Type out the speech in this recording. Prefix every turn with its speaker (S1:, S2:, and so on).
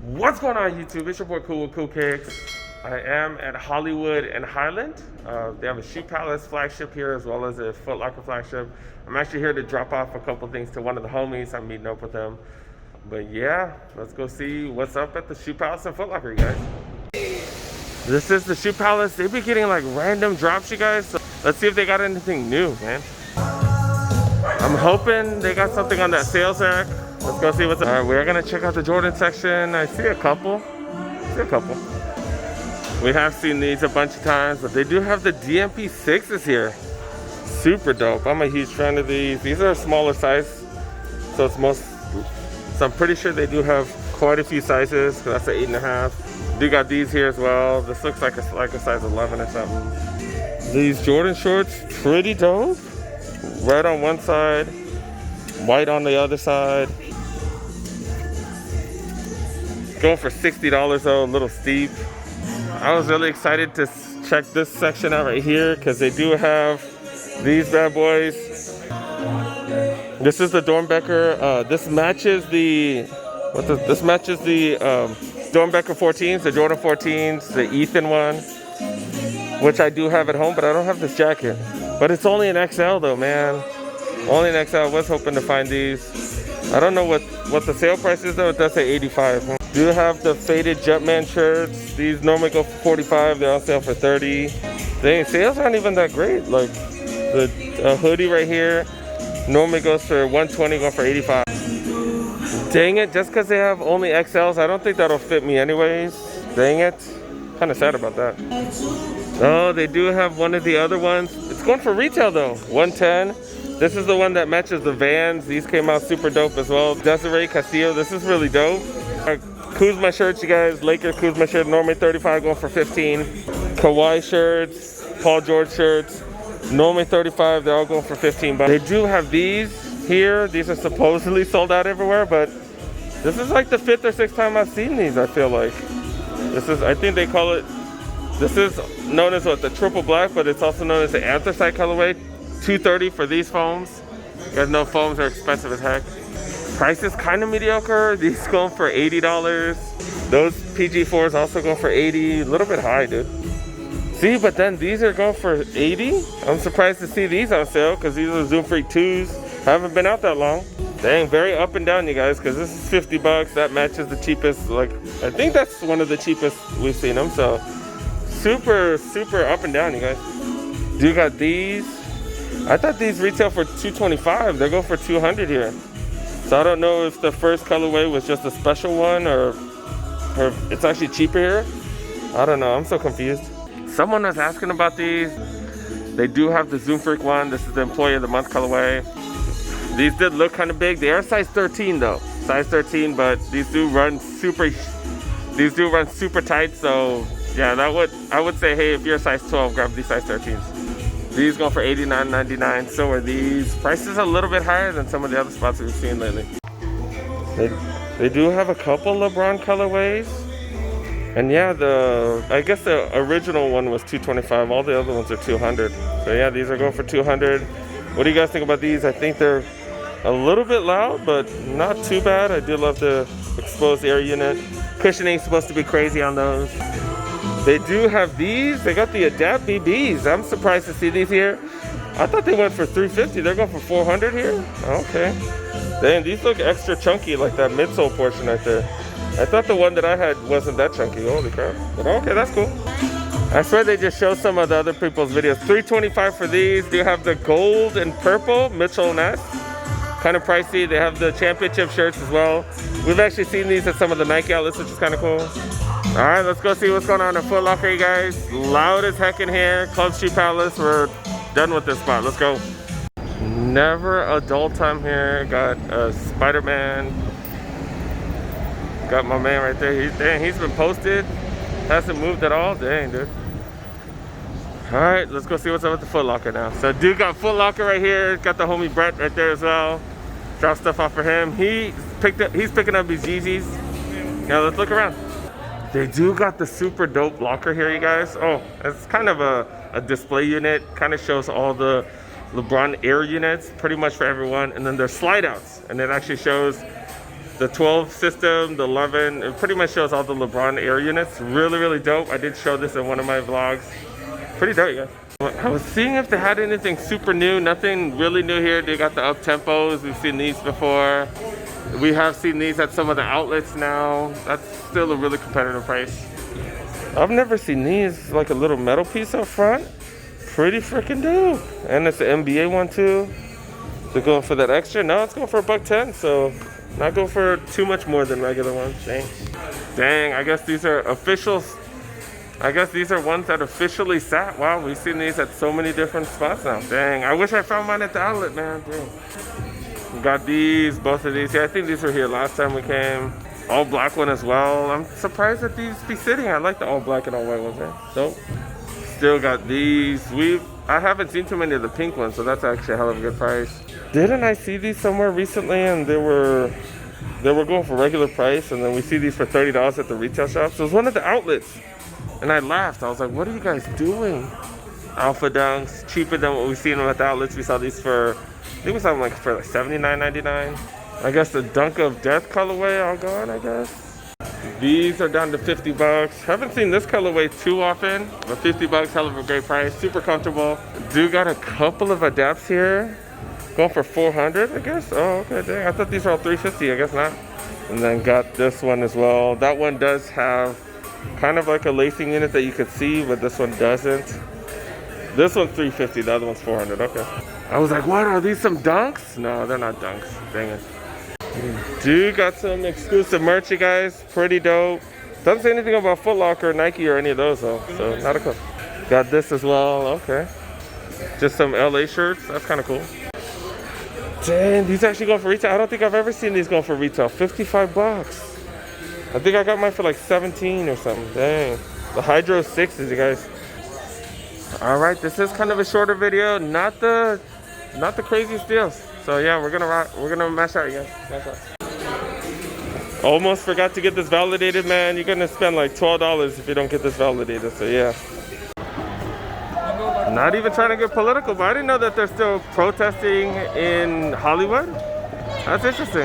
S1: What's going on, YouTube? It's your boy Cool with Cool Kicks. I am at Hollywood and Highland. They have a Shoe Palace flagship here as well as a Footlocker flagship. I'm actually here to drop off a couple things to one of the homies. I'm meeting up with them. But yeah, let's go see what's up at the Shoe Palace and Footlocker, you guys. This is the Shoe Palace. They be getting like random drops, you guys. So let's see if they got anything new, man. I'm hoping they got something on that sales rack. Let's go see what's up. All right, we're gonna check out the Jordan section. I see a couple. We have seen these a bunch of times, but they do have the DMP 6s here. Super dope. I'm a huge fan of these. These are a smaller size, so I'm pretty sure they do have quite a few sizes. That's an 8.5. Do got these here as well. This looks like a size 11 or something. These Jordan shorts, pretty dope. Red on one side, white on the other side. Going for $60 though, a little steep. I was really excited to check this section out right here because they do have these bad boys. This is the Dornbecker. This matches the Dornbecker 14s, the Jordan 14s, the Ethan one, which I do have at home, but I don't have this jacket. But it's only an XL though, man. Only an XL. I was hoping to find these. I don't know what the sale price is though. It does say 85. Do have the faded Jumpman shirts. These normally go for 45. They're on sale for 30. Dang, sales aren't even that great. Like the hoodie right here normally goes for 120, going for 85. Dang it, just because they have only XLs, I don't think that'll fit me anyways. Dang it. Kind of sad about that. Oh, they do have one of the other ones. It's going for retail though, 110. This is the one that matches the Vans. These came out super dope as well. Desiree Castillo, this is really dope. Kuzma shirts, you guys. Laker Kuzma shirt, normally 35, going for 15. Kawhi shirts, Paul George shirts, normally 35. They're all going for 15. But they do have these here. These are supposedly sold out everywhere, but this is like the 5th or 6th time I've seen these, I feel like. I think they call it, this is known as what, the triple black, but it's also known as the anthracite colorway. $230 for these foams. You guys know foams are expensive as heck. Price is kind of mediocre. These going for $80. Those PG4s also go for $80. A little bit high, dude. See, but then these are going for $80. I'm surprised to see these on sale because these are Zoom Freak 2s. Haven't been out that long. Dang, very up and down, you guys, because this is $50. That matches the cheapest. Like, I think that's one of the cheapest we've seen them. So super, super up and down, you guys. Do got these. I thought these retail for $225. They're going for $200 here. So I don't know if the first colorway was just a special one or it's actually cheaper here. I don't know. I'm so confused. Someone was asking about these. They do have the Zoom Freak one. This is the Employee of the Month colorway. These did look kind of big. They are size 13 though. Size 13, but these do run super tight. So yeah, I would say, hey, if you're a size 12, grab these size 13s. These go for $89.99. So are these. Prices a little bit higher than some of the other spots we've seen lately. They do have a couple LeBron colorways. And yeah, I guess the original one was $225. All the other ones are $200. So yeah, these are going for $200. What do you guys think about these? I think they're a little bit loud, but not too bad. I do love the exposed air unit. Cushioning is supposed to be crazy on those. They do have these. They got the Adapt BBs. I'm surprised to see these here. I thought they went for $350. They're going for $400 here? Okay. Dang, these look extra chunky, like that midsole portion right there. I thought the one that I had wasn't that chunky. Holy crap. But okay, that's cool. I swear they just show some of the other people's videos. $325 for these. They have the gold and purple Mitchell & Ness. Kind of pricey. They have the championship shirts as well. We've actually seen these at some of the Nike outlets, which is kind of cool. All right, let's go see what's going on at Footlocker, you guys. Loud as heck in here. Club Shoe Palace. We're done with this spot. Let's go. Never a dull time here. Got Spider-Man. Got my man right there. Dang, he's been posted. Hasn't moved at all. Dang, dude. All right, let's go see what's up with the Footlocker now. So, dude got Footlocker right here. Got the homie Brett right there as well. Drop stuff off for him. He's picking up his Yeezys. Now let's look around. They do got the super dope locker here, you guys. Oh, it's kind of a display unit. Kind of shows all the LeBron Air units, pretty much for everyone. And then there's slide outs. And it actually shows The 12 system, the 11, it pretty much shows all the LeBron air units. Really, really dope. I did show this in one of my vlogs. Pretty dope, you guys. I was seeing if they had anything super new. Nothing really new here. They got the up tempos. We've seen these before. We have seen these at some of the outlets now. That's still a really competitive price. I've never seen these, like a little metal piece up front. Pretty freaking dope. And it's the NBA one too. They're going for that extra. No, it's going for $110, so not go for too much more than regular ones. Dang, I guess these are officials. I guess these are ones that officially sat. Wow, we've seen these at so many different spots now. Dang, I wish I found mine at the outlet, man. Dang. We got these, both of these. Yeah, I think these were here last time we came. All black one as well. I'm surprised that these be sitting. I like the all black and all white ones, man. Dope. Still got these. I haven't seen too many of the pink ones, so that's actually a hell of a good price. Didn't I see these somewhere recently and they were going for regular price, and then we see these for $30 at the retail shop? So it was one of the outlets, and I laughed. I was like, what are you guys doing? Alpha Dunks, cheaper than what we've seen them at the outlets. We saw these for, I think we saw them like for like $79.99. I guess the Dunk of Death colorway all gone, I guess. These are down to $50. Haven't seen this colorway too often, but $50, hell of a great price. Super comfortable. Do got a couple of adapts here. Going for $400, I guess. Oh, okay, dang. I thought these were all $350, I guess not. And then got this one as well. That one does have kind of like a lacing unit that you could see, but this one doesn't. This one's $350, the other one's $400, okay. I was like, what, are these some dunks? No, they're not dunks, dang it. Dude, got some exclusive merch, you guys. Pretty dope. Doesn't say anything about Footlocker, Nike, or any of those though, so not a clue. Got this as well, okay. Just some LA shirts, that's kind of cool. Dang, these actually go for retail. I don't think I've ever seen these go for retail. $55. I think I got mine for like 17 or something. Dang. The Hydro 6s, you guys. All right, this is kind of a shorter video. Not the craziest deals. So yeah, we're gonna mash out, you guys. Mash out. Almost forgot to get this validated, man. You're gonna spend like $12 if you don't get this validated. So yeah. Not even trying to get political, but I didn't know that they're still protesting in Hollywood. That's interesting.